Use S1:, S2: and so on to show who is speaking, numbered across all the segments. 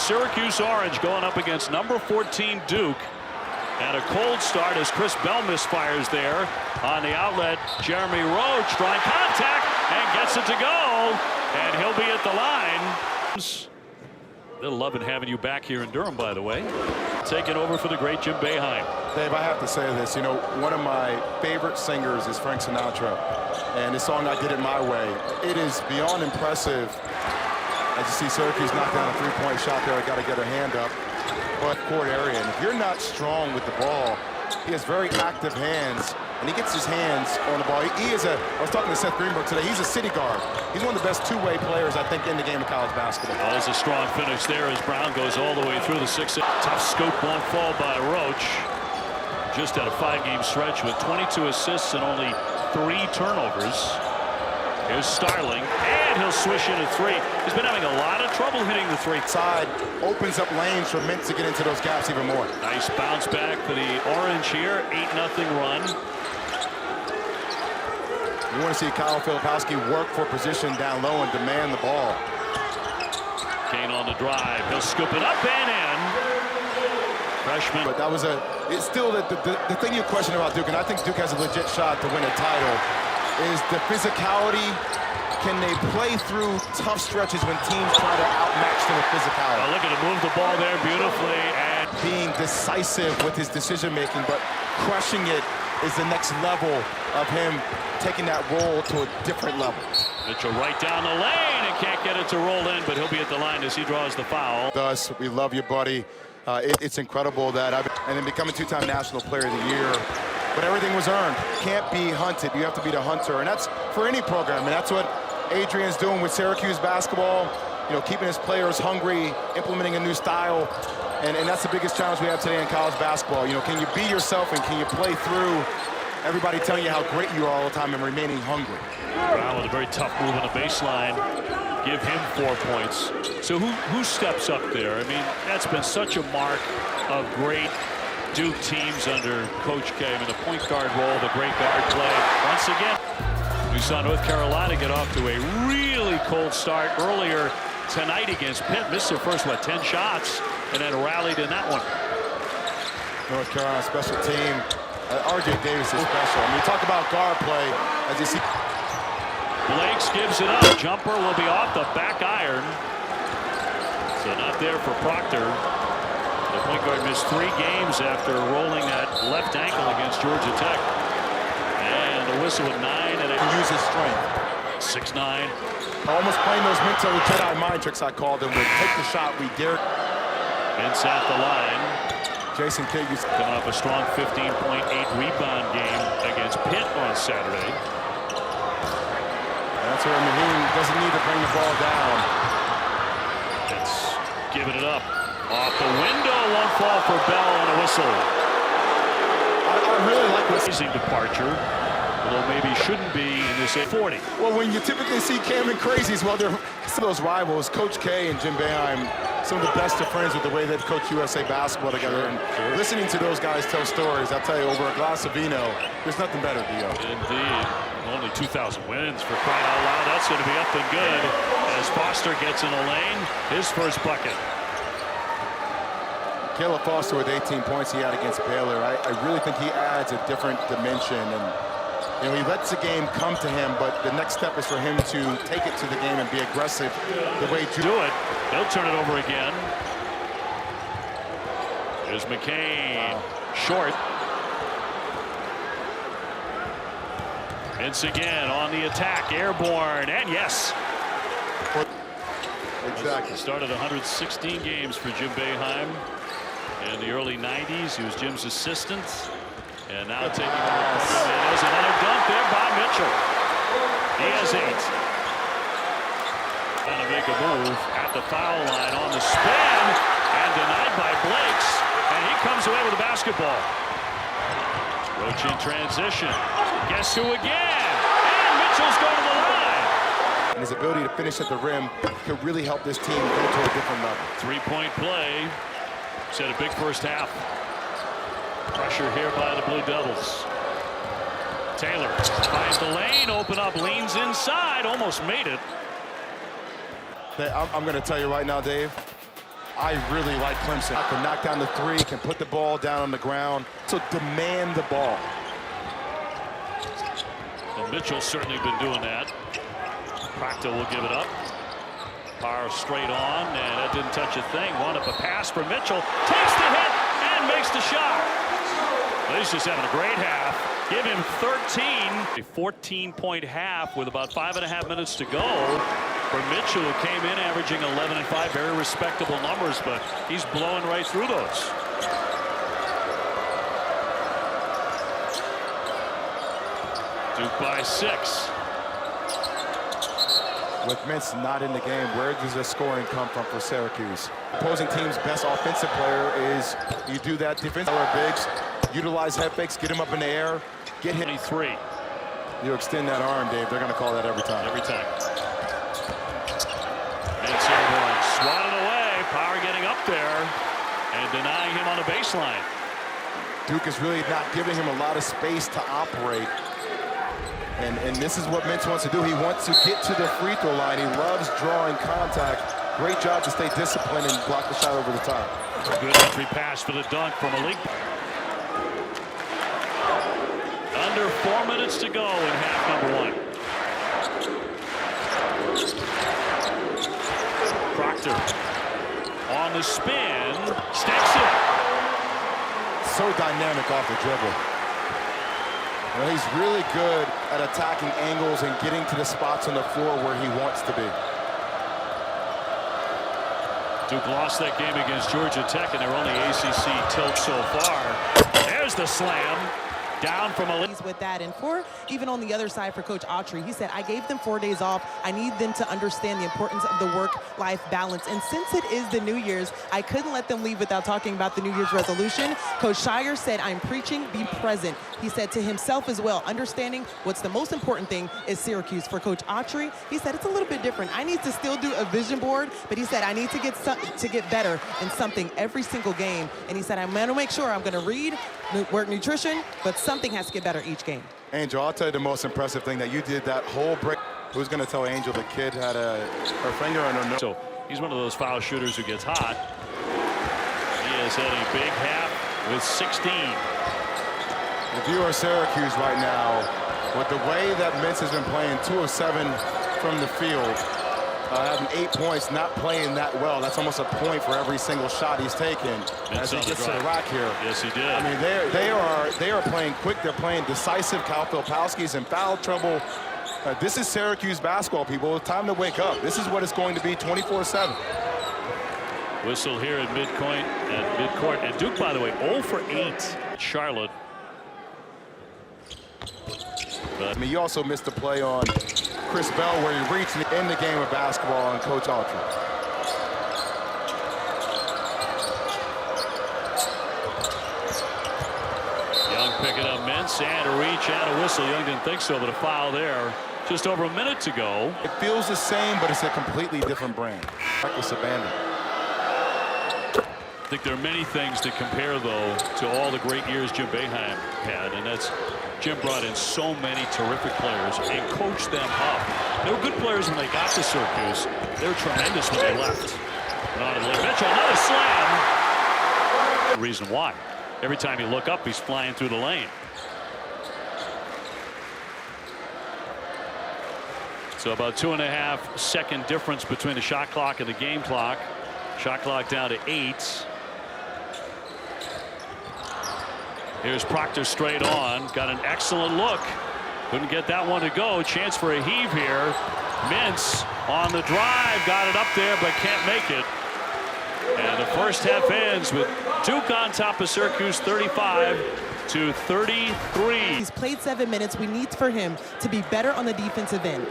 S1: Syracuse Orange going up against number 14 Duke. And a cold start as Chris Bell misfires there on the outlet. Jeremy Roach drawing contact and gets it to go. And he'll be at the line. They're loving having you back here in Durham, by the way. Taking over for the great Jim Boeheim.
S2: Dave, I have to say this. You know, one of my favorite singers is Frank Sinatra. And this song, I Did It My Way. It is beyond impressive. As you see, Syracuse knocked down a three-point shot there. I got to get her hand up. But court area, and if you're not strong with the ball, he has very active hands, and he gets his hands on the ball. He is I was talking to Seth Greenberg today, he's a city guard. He's one of the best two-way players, I think, in the game of college basketball.
S1: Oh, there's a strong finish there as Brown goes all the way through the 6. Tough scoop, won't fall by Roach. Just had a 5-game stretch with 22 assists and only 3 turnovers. Here's Starling, and he'll swish in a 3. He's been having a lot of trouble hitting the 3.
S2: Side opens up lanes for Mint to get into those gaps even more.
S1: Nice bounce back for the Orange here. 8-0 run.
S2: You want to see Kyle Filipowski work for position down low and demand the ball.
S1: Kane on the drive. He'll scoop it up and in. Freshman.
S2: But that was it's still the thing you question about Duke, and I think Duke has a legit shot to win a title, is the physicality. Can they play through tough stretches when teams try to outmatch them with physicality?
S1: Oh, look at him move the ball there beautifully. And
S2: being decisive with his decision-making, but crushing it is the next level of him taking that roll to a different level.
S1: Mitchell right down the lane and can't get it to roll in, but he'll be at the line as he draws the foul.
S2: Thus, we love you, buddy. It's incredible that and then becoming 2-time National Player of the Year. But everything was earned. Can't be hunted. You have to be the hunter, and that's for any program, and that's what Adrian's doing with Syracuse basketball. You know, keeping his players hungry, implementing a new style, and that's the biggest challenge we have today in college basketball. You know, can you be yourself and can you play through everybody telling you how great you are all the time and remaining hungry?
S1: Brown with a very tough move on the baseline. Give him 4 points. So who steps up there? I mean, that's been such a mark of great Duke teams under Coach K. I mean, the point guard role, the great guard play. Once again, we saw North Carolina get off to a really cold start earlier tonight against Pitt. Missed their first, 10 shots, and then rallied in that one.
S2: North Carolina special team. R.J. Davis is special. I mean, you talk about guard play, as you see.
S1: Blakes gives it up. Jumper will be off the back iron. So not there for Proctor. The point guard missed 3 games after rolling that left ankle against Georgia Tech. And the whistle at 9. And
S2: he uses strength.
S1: 6'9".
S2: Almost playing those mental Jedi mind tricks I called him with. Take the shot, we dare.
S1: Vince at the line.
S2: Jason Kidd
S1: coming off a strong 15.8 rebound game against Pitt on Saturday.
S2: That's where Maheen doesn't need to bring the ball down.
S1: It's giving it up. Off the window, won't fall for Bell and a whistle.
S2: I really like this.
S1: Amazing departure, although maybe shouldn't be in this 40.
S2: Well, when you typically see Cam and Crazies, well, they're those rivals. Coach K and Jim Boeheim, some of the best of friends with the way they've coached USA basketball together. And listening to those guys tell stories, I'll tell you, over a glass of vino, there's nothing better, Dio.
S1: Indeed. Only 2,000 wins for crying out loud. That's going to be up and good as Foster gets in the lane. His first bucket.
S2: Caleb Foster with 18 points he had against Baylor. I really think he adds a different dimension, and you know, he lets the game come to him, but the next step is for him to take it to the game and be aggressive the way to
S1: do it. He'll turn it over again. Here's McCain. Wow. Short. Vince again on the attack, airborne, and yes.
S2: Exactly.
S1: He started 116 games for Jim Boeheim in the early 90s. He was Jim's assistant, and now taking over. There's another dunk there by Mitchell. He has 8. Trying to make a move at the foul line on the spin, and denied by Blakes, and he comes away with the basketball. Roach in transition. Guess who again? And Mitchell's going to the line.
S2: And his ability to finish at the rim could really help this team go to a different level.
S1: 3-point play. Set a big first half. Pressure here by the Blue Devils. Taylor finds the lane, open up, leans inside, almost made it.
S2: I'm going to tell you right now, Dave, I really like Clemson. I can knock down the three, can put the ball down on the ground. So demand the ball.
S1: Well, Mitchell's certainly been doing that. Proctor will give it up. Parr straight on, and that didn't touch a thing. Wound up a pass for Mitchell. Takes the hit and makes the shot. Well, he's just having a great half. Give him 13. A 14-point half with about 5.5 minutes to go for Mitchell, who came in averaging 11 and 5. Very respectable numbers, but he's blowing right through those. Duke by 6.
S2: With Mintz not in the game, where does the scoring come from for Syracuse? Opposing team's best offensive player is you do that defensive bigs, utilize head fakes, get him up in the air, get him.
S1: 23.
S2: You extend that arm, Dave. They're going to call that every time.
S1: Every time. Mintz airborne, swatted away. Power getting up there and denying him on the baseline.
S2: Duke is really not giving him a lot of space to operate. And this is what Mintz wants to do. He wants to get to the free throw line. He loves drawing contact. Great job to stay disciplined and block the shot over the top.
S1: Good entry pass for the dunk from Malik. Under 4 minutes to go in half number 1. Proctor on the spin, sticks it.
S2: So dynamic off the dribble. Well, he's really good at attacking angles and getting to the spots on the floor where he wants to be.
S1: Duke lost that game against Georgia Tech, and their only ACC tilt so far. There's the slam. Down from a
S3: with that, and even on the other side for Coach Autry, he said, I gave them 4 days off. I need them to understand the importance of the work-life balance. And since it is the New Year's, I couldn't let them leave without talking about the New Year's resolution. Coach Shire said, I'm preaching, be present. He said to himself as well, understanding what's the most important thing is Syracuse. For Coach Autry, he said, it's a little bit different. I need to still do a vision board, but he said, I need to get better in something every single game. And he said, I'm going to make sure I'm going to read, work nutrition, but something has to get better each game.
S2: Angel, I'll tell you the most impressive thing that you did that whole break. Who's going to tell Angel the kid had her finger on her nose?
S1: So he's one of those foul shooters who gets hot. He has had a big half with 16.
S2: If you are Syracuse right now, with the way that Mintz has been playing 2 of 7 from the field, having 8 points, not playing that well. That's almost a point for every single shot he's taken as he gets to the rack here.
S1: Yes, he did.
S2: I mean, they are playing quick. They're playing decisive. Cal Filipowski's in foul trouble. This is Syracuse basketball, people. It's time to wake up. This is what it's going to be 24/7.
S1: Whistle here at midcourt. And Duke, by the way, 0 for 8. Charlotte.
S2: I mean, you also missed the play on Chris Bell where he reached in the game of basketball on Coach Autry.
S1: Young picking up Mintz and a reach and a whistle. Young didn't think so, but a foul there just over a minute to go.
S2: It feels the same, but it's a completely different brand. Reckless abandon.
S1: I think there are many things to compare, though, to all the great years Jim Boeheim had, and that's Jim brought in so many terrific players and coached them up. They were good players when they got to Syracuse. They were tremendous when they left. Mitchell, another slam. The reason why. Every time you look up, he's flying through the lane. So about 2.5 second difference between the shot clock and the game clock. Shot clock down to 8. Here's Proctor straight on. Got an excellent look. Couldn't get that one to go. Chance for a heave here. Mintz on the drive. Got it up there, but can't make it. And the first half ends with Duke on top of Syracuse 35-33.
S3: He's played 7 minutes. We need for him to be better on the defensive end.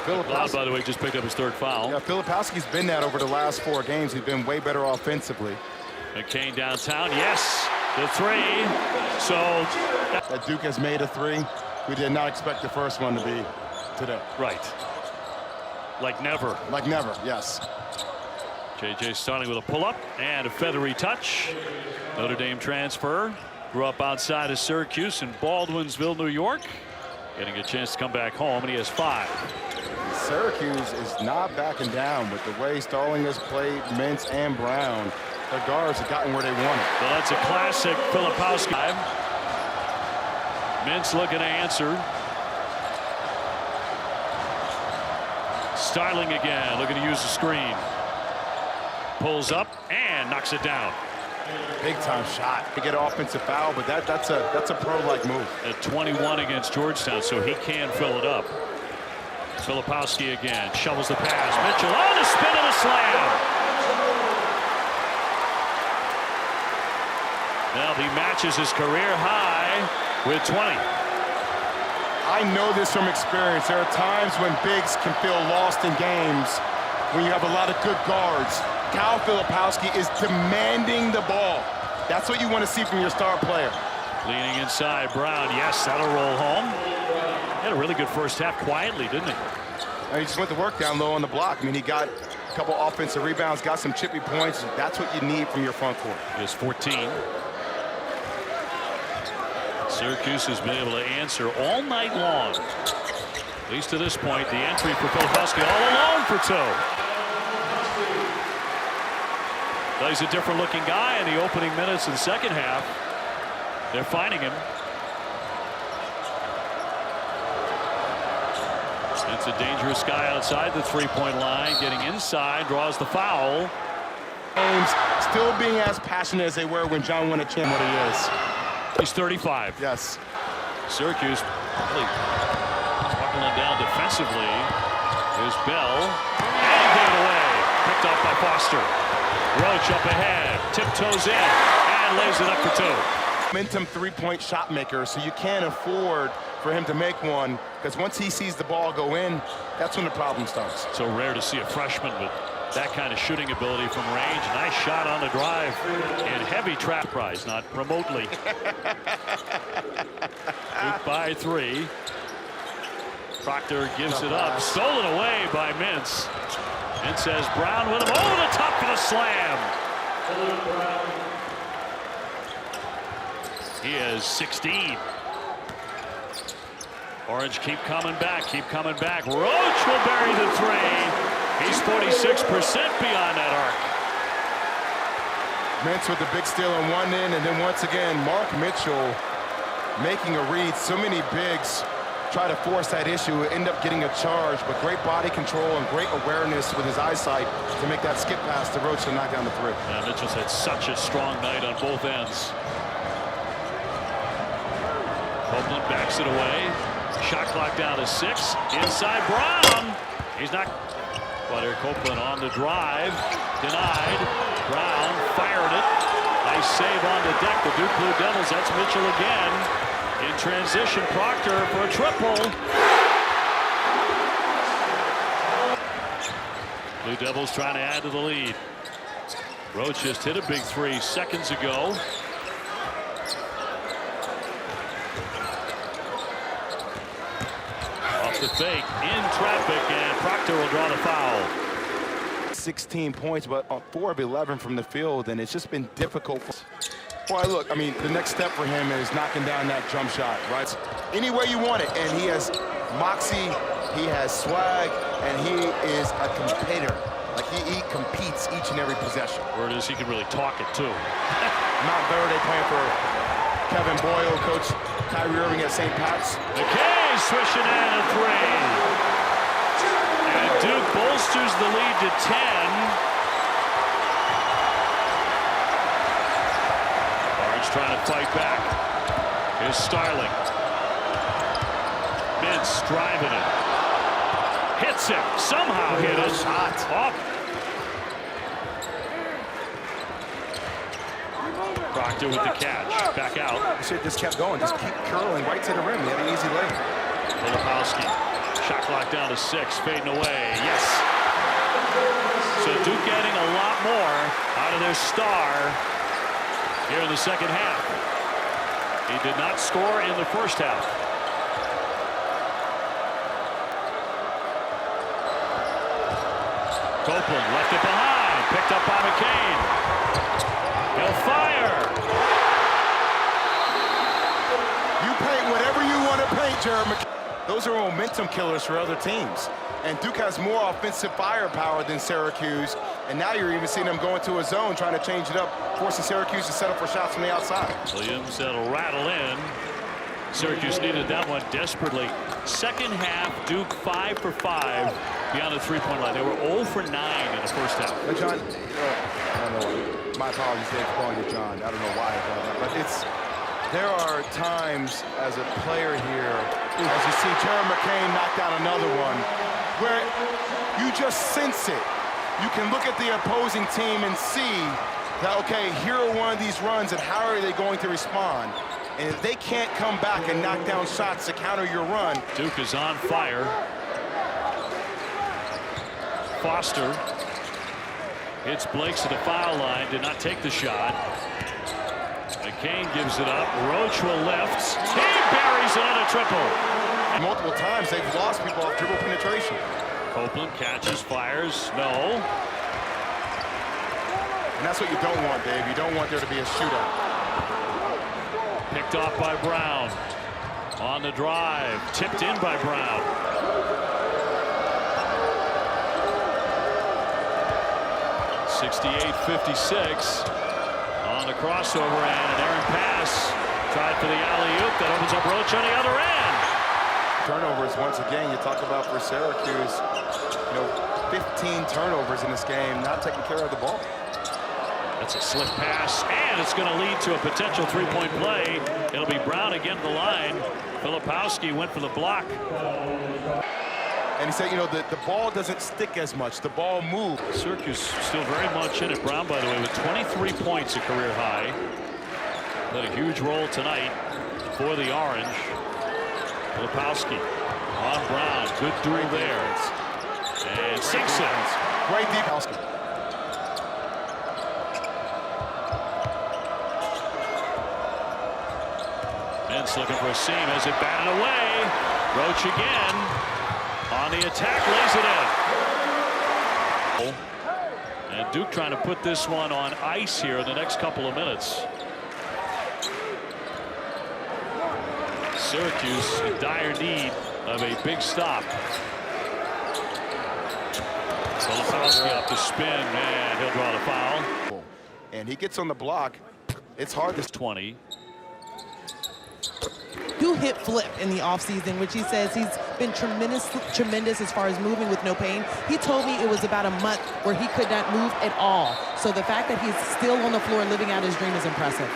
S1: Filipowski, by the way, just picked up his 3rd foul.
S2: Yeah, Filipowski's been that over the last 4 games. He's been way better offensively.
S1: McCain downtown, yes, the 3. So
S2: that Duke has made a 3. We did not expect the first one to be today.
S1: Right. Like never.
S2: Like never, yes.
S1: JJ starting with a pull-up and a feathery touch. Notre Dame transfer. Grew up outside of Syracuse in Baldwinsville, New York. Getting a chance to come back home, and he has 5.
S2: Syracuse is not backing down with the way Starling has played Mintz and Brown. Their guards have gotten where they wanted.
S1: Well, that's a classic Filipowski. Mintz looking to answer. Starling again, looking to use the screen. Pulls up and knocks it down.
S2: Big time shot to get an offensive foul, but that's a pro-like move.
S1: At 21 against Georgetown, so he can fill it up. Filipowski again shovels the pass. Mitchell on the spin of the slam. Now he matches his career high with 20.
S2: I know this from experience. There are times when bigs can feel lost in games when you have a lot of good guards. Kyle Filipowski is demanding the ball. That's what you want to see from your star player.
S1: Leaning inside, Brown. Yes, that'll roll home. He had a really good first half quietly, didn't he?
S2: He just went to work down low on the block. I mean, he got a couple offensive rebounds, got some chippy points. That's what you need from your front court.
S1: He has 14. Syracuse has been able to answer all night long. At least to this point, the entry for Filipowski all alone for two. Well, he's a different looking guy in the opening minutes in the second half. They're finding him. It's a dangerous guy outside the three-point line, getting inside, draws the foul.
S2: Games still being as passionate as they were when John won a championship. What he is.
S1: He's 35.
S2: Yes.
S1: Syracuse really buckling down defensively. Here's Bell. And get it away. Picked up by Foster. Roach up ahead. Tiptoes in. And lays it up for two.
S2: Momentum three-point shot maker, so you can't afford for him to make one, because once he sees the ball go in, that's when the problem starts.
S1: So rare to see a freshman with that kind of shooting ability from range. Nice shot on the drive. And heavy trap prize, not remotely. Duke by 3. Proctor gives it up. Stolen away by Mintz. Mintz says Brown with him over the top for the slam. He is 16. Orange keep coming back, keep coming back. Roach will bury the three. He's 46% beyond that arc.
S2: Mintz with the big steal on one end, and then once again, Mark Mitchell making a read. So many bigs try to force that issue, end up getting a charge, but great body control and great awareness with his eyesight to make that skip pass to Roach to knock down the three.
S1: Yeah, Mitchell's had such a strong night on both ends. Copeland backs it away. Shot clock down to 6. Inside Brown. He's not. But Copeland on the drive. Denied. Brown fired it. Nice save on the deck. The Duke Blue Devils. That's Mitchell again. In transition, Proctor for a triple. Blue Devils trying to add to the lead. Roach just hit a big 3 seconds ago. The fake in traffic, and Proctor will draw the foul.
S2: 16 points, but 4 of 11 from the field, and it's just been difficult. Boy, look, I mean, the next step for him is knocking down that jump shot, right? Any way you want it, and he has moxie, he has swag, and he is a competitor. Like, he competes each and every possession.
S1: Word is he can really talk it, too.
S2: Mount Verde playing for Kevin Boyle, Coach Kyrie Irving at St. Pat's.
S1: McKay swishing in a 3. And Duke bolsters the lead to 10. Barnes trying to fight back. Here's Starling. Mintz driving it. Hits it. Somehow hit it.
S2: Shot.
S1: Off. Proctor with the catch. Back out.
S2: He should have just kept going. Just keep curling right to the rim. He had an easy lane.
S1: Filipowski. Shot clock down to 6. Fading away. Yes. So Duke getting a lot more out of their star here in the second half. He did not score in the first half. Copeland left it behind. Picked up by McCain. He'll fire.
S2: You paint whatever you want to paint, Jared McCain. those are momentum killers for other teams. And Duke has more offensive firepower than Syracuse, and now you're even seeing them go into a zone trying to change it up, forcing Syracuse to set up for shots from the outside.
S1: Williams, that'll rattle in. Syracuse needed that one desperately. Second half, Duke 5 for 5 beyond the three-point line. They were 0 for 9 in the first half.
S2: But John, I don't know. My apologies, Dave, calling you John. I don't know why I called that, but there are times as a player here, as you see Jerry McCain knock down another one, where you just sense it. You can look at the opposing team and see that, okay, here are one of these runs, and how are they going to respond? And if they can't come back and knock down shots to counter your run.
S1: Duke is on fire. Foster hits Blakes at the foul line, did not take the shot. McCain gives it up. Roach will lift. He buries another triple.
S2: Multiple times they've lost people off dribble penetration.
S1: Copeland catches, fires, no.
S2: And that's what you don't want, Dave. You don't want there to be a shootout.
S1: Picked off by Brown. On the drive. Tipped in by Brown. (68-56) on the crossover, and an errant pass. Tried for the alley-oop. That opens up Roach on the other end.
S2: Turnovers, once again, you talk about for Syracuse, 15 turnovers in this game, not taking care of the ball.
S1: That's a slick pass, and it's going to lead to a potential three-point play. It'll be Brown again to the line. Filipowski went for the block.
S2: And he said, the ball doesn't stick as much. The ball moves.
S1: Syracuse still very much in it. Brown, by the way, with 23 points, a career high. Played a huge role tonight for the Orange. Filipowski on Brown. Good duel there. And sinks it.
S2: Great defense.
S1: Mintz looking for a seam as it batted away. Roach again on the attack, lays it in. And Duke trying to put this one on ice here in the next couple of minutes. Syracuse in dire need of a big stop. Filipowski up to spin, and he'll draw the foul.
S2: And he gets on the block. It's hard to
S1: 20.
S3: Do hip flip in the offseason, which he says he's been tremendous as far as moving with no pain. He told me it was about a month where he could not move at all. So the fact that he's still on the floor living out his dream is impressive.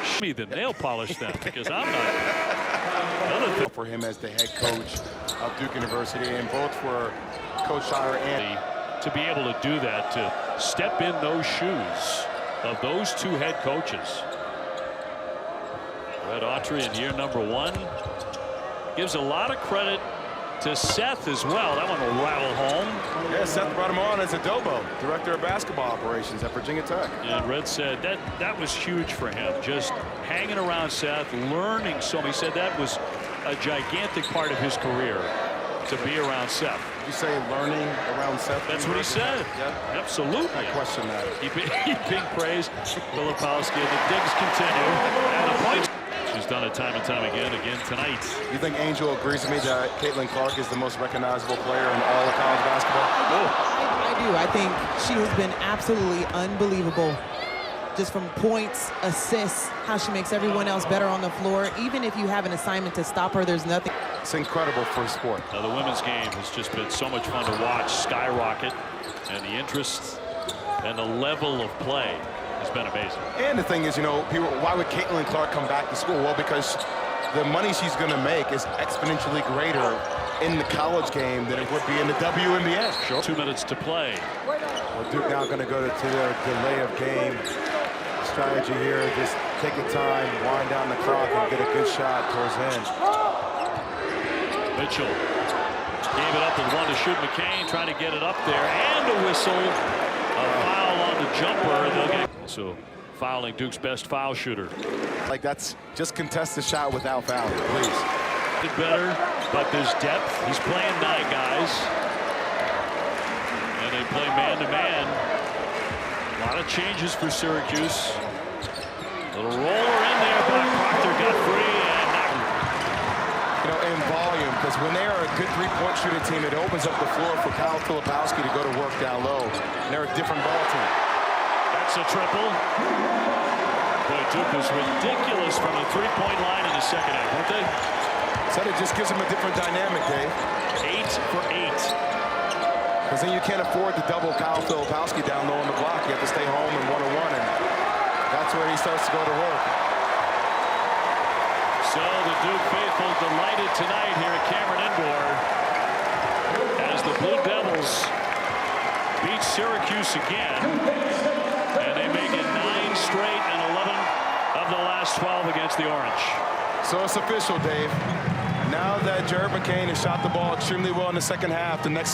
S1: Show me the nail polish then, because I'm not. Another thing
S2: for him as the head coach of Duke University, and both for Coach Shire and
S1: to be able to do that, to step in those shoes of those two head coaches. Red Autry in year number 1. Gives a lot of credit to Seth as well. That one will rattle home.
S2: Yeah, Seth brought him on as Adobo, director of basketball operations at Virginia Tech.
S1: And Red said that was huge for him. Just hanging around Seth, learning so much. He said that was a gigantic part of his career, to be around Seth.
S2: Did you say learning around Seth?
S1: That's what he said.
S2: Yeah.
S1: Absolutely.
S2: I question that.
S1: He being praised. Filipowski, and the digs continue. And the points. She's done it time and time again tonight.
S2: You think Angel agrees with me that Caitlin Clark is the most recognizable player in all of college basketball?
S3: I do. I think she has been absolutely unbelievable. Just from points, assists, how she makes everyone else better on the floor. Even if you have an assignment to stop her, there's nothing.
S2: It's incredible for a sport.
S1: Now, the women's game has just been so much fun to watch skyrocket, and the interest and the level of play has been amazing.
S2: And the thing is, people, why would Caitlin Clark come back to school? Well, because the money she's going to make is exponentially greater in the college game than it would be in the WNBA.
S1: Sure. 2 minutes to play.
S2: Well, Duke now going to go to their delay of game strategy here. Just take your time, wind down the clock, and get a good shot towards the end.
S1: Mitchell gave it up with one to shoot. McCain trying to get it up there, and a whistle. A foul on the jumper. They'll get so fouling Duke's best foul shooter.
S2: Like, that's just contest the shot without fouling, please.
S1: Did better, but there's depth. He's playing 9 guys, and they play man-to-man. A lot of changes for Syracuse. Little roller in there, but Proctor got free, and
S2: in volume, because when they are a good three-point shooting team, it opens up the floor for Kyle Filipowski to go to work down low. And they're a different ball team.
S1: That's a triple. Boy, Duke was ridiculous from the three-point line in the second half, weren't they?
S2: So it just gives them a different dynamic, Dave.
S1: 8 for 8.
S2: Because then you can't afford to double Kyle Filipowski down low on the block. You have to stay home and one-on-one, and that's where he starts to go to work.
S1: So the Duke faithful delighted tonight here at Cameron Indoor as the Blue Devils beat Syracuse again, and they make it 9 straight and 11 of the last 12 against the Orange.
S2: So it's official, Dave. Now that Jared McCain has shot the ball extremely well in the second half, the next